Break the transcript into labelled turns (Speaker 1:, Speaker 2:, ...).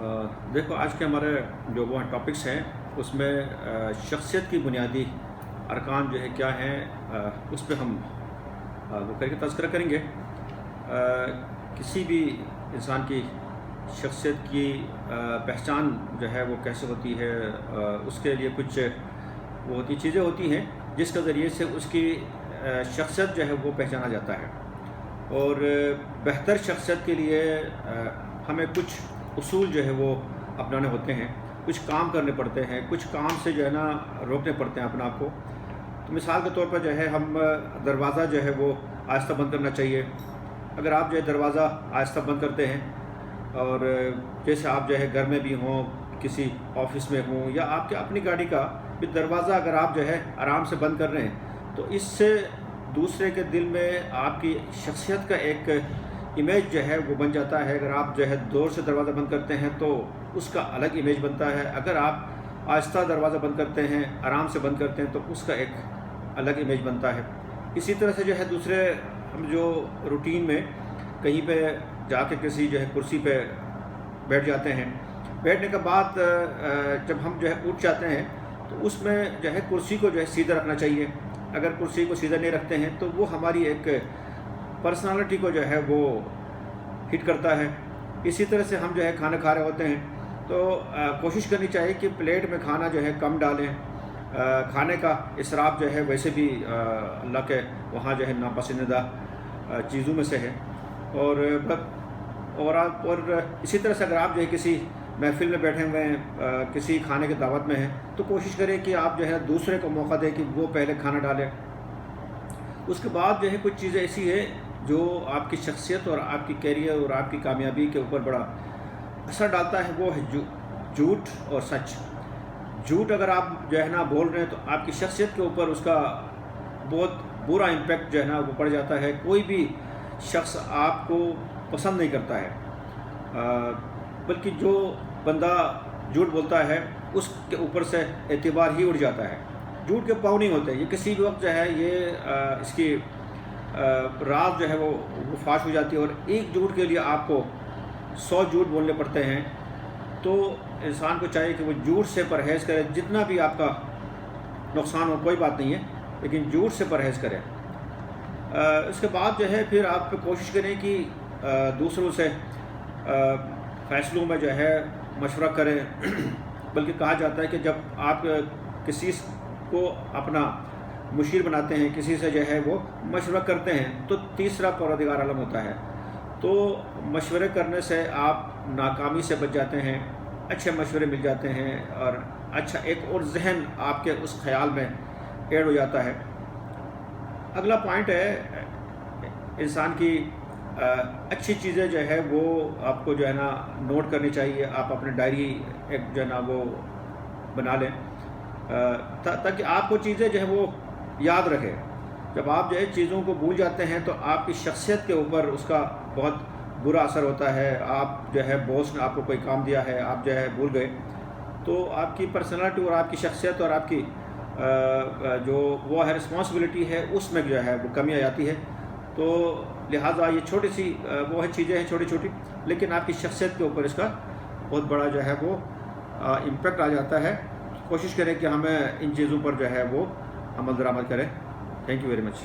Speaker 1: देखो, आज के हमारे जो वो टॉपिक्स हैं उसमें शख्सियत की बुनियादी अरकान जो है क्या हैं, उस पे हम वो करके तज़किरा करेंगे। किसी भी इंसान की शख्सियत की पहचान जो है वो कैसे होती है, उसके लिए कुछ वो होती चीज़ें होती हैं जिसके ज़रिए से उसकी शख्सियत जो है वो पहचाना जाता है। और बेहतर शख्सियत के लिए हमें कुछ उसूल जो है वो अपनाने होते हैं, कुछ काम करने पड़ते हैं, कुछ काम से जो है ना रोकने पड़ते हैं अपने आप को। तो मिसाल के तौर पर जो है हम दरवाज़ा जो है वो आहिस्ता बंद करना चाहिए। अगर आप जो है दरवाज़ा आहिस्ता बंद करते हैं और जैसे आप जो है घर में भी हों, किसी ऑफिस में हों, या आपके अपनी गाड़ी का भी दरवाज़ा अगर आप जो है आराम से बंद कर रहे हैं तो इससे दूसरे के दिल में आपकी शख्सियत का एक इमेज जो है वो बन जाता है। अगर आप जो है ज़ोर से दरवाज़ा बंद करते हैं तो उसका अलग इमेज बनता है। अगर आप आहिस्ता दरवाज़ा बंद करते हैं, आराम से बंद करते हैं, तो उसका एक अलग इमेज बनता है। इसी तरह से जो है दूसरे हम जो रूटीन में कहीं पे जाके किसी जो है कुर्सी पे बैठ जाते हैं, बैठने के बाद जब हम जो है उठ जाते हैं तो उसमें जो है कुर्सी को जो है सीधा रखना चाहिए। अगर कुर्सी को सीधा नहीं रखते हैं तो वो हमारी एक पर्सनालिटी को जो है वो हिट करता है। इसी तरह से हम जो है खाना खा रहे होते हैं तो कोशिश करनी चाहिए कि प्लेट में खाना जो है कम डालें। खाने का इसराफ जो है वैसे भी अल्लाह के वहाँ जो है नापसंदीदा चीज़ों में से है। और इसी तरह से अगर आप जो है किसी महफिल में बैठे हुए हैं, किसी खाने की दावत में हैं, तो कोशिश करें कि आप जो है दूसरे को मौका दें कि वो पहले खाना डालें। उसके बाद जो है कुछ चीज़ें ऐसी है जो आपकी शख्सियत और आपकी कैरियर और आपकी कामयाबी के ऊपर बड़ा असर डालता है, वो है झूठ और सच। झूठ अगर आप जो है ना बोल रहे हैं तो आपकी शख्सियत के ऊपर उसका बहुत बुरा इम्पेक्ट जो है ना वो पड़ जाता है। कोई भी शख्स आपको पसंद नहीं करता है, बल्कि जो बंदा झूठ बोलता है उसके ऊपर से एतबार ही उड़ जाता है। झूठ के पाँव नहीं होते, ये किसी भी वक्त जो है ये इसकी राज जो है वो फाश हो जाती है। और एक झूठ के लिए आपको 100 झूठ बोलने पड़ते हैं। तो इंसान को चाहिए कि वो झूठ से परहेज़ करे। जितना भी आपका नुकसान हो कोई बात नहीं है, लेकिन झूठ से परहेज़ करें। इसके बाद जो है फिर आप कोशिश करें कि दूसरों से फ़ैसलों में जो है मशवरा करें। बल्कि कहा जाता है कि जब आप किसी को अपना मुशीर बनाते हैं, किसी से जो है वो मशवरा करते हैं, तो तीसरा परवरदिगार आलम होता है। तो मशवरे करने से आप नाकामी से बच जाते हैं, अच्छे मशवरे मिल जाते हैं और अच्छा एक और जहन आपके उस ख्याल में ऐड हो जाता है। अगला पॉइंट है इंसान की अच्छी चीज़ें जो है वो आपको जो है ना नोट करनी चाहिए। आप अपने डायरी एक जो है ना वो बना लें ताकि आपको चीज़ें जो है वो याद रहे। जब आप जो है चीज़ों को भूल जाते हैं तो आपकी शख्सियत के ऊपर उसका बहुत बुरा असर होता है। आप जो है बॉस ने आपको कोई काम दिया है, आप जो है भूल गए, तो आपकी पर्सनालिटी और आपकी शख्सियत और आपकी जो वो है रिस्पॉन्सिबिलिटी है उसमें जो है वो कमी आ जाती है। तो लिहाजा ये छोटी सी वो है चीज़ें हैं छोटी छोटी, लेकिन आपकी शख्सियत के ऊपर इसका बहुत बड़ा जो है वो इम्पेक्ट आ जाता है। कोशिश करें कि हमें इन चीज़ों पर जो है वो अमल दरामद करें। Thank you very much.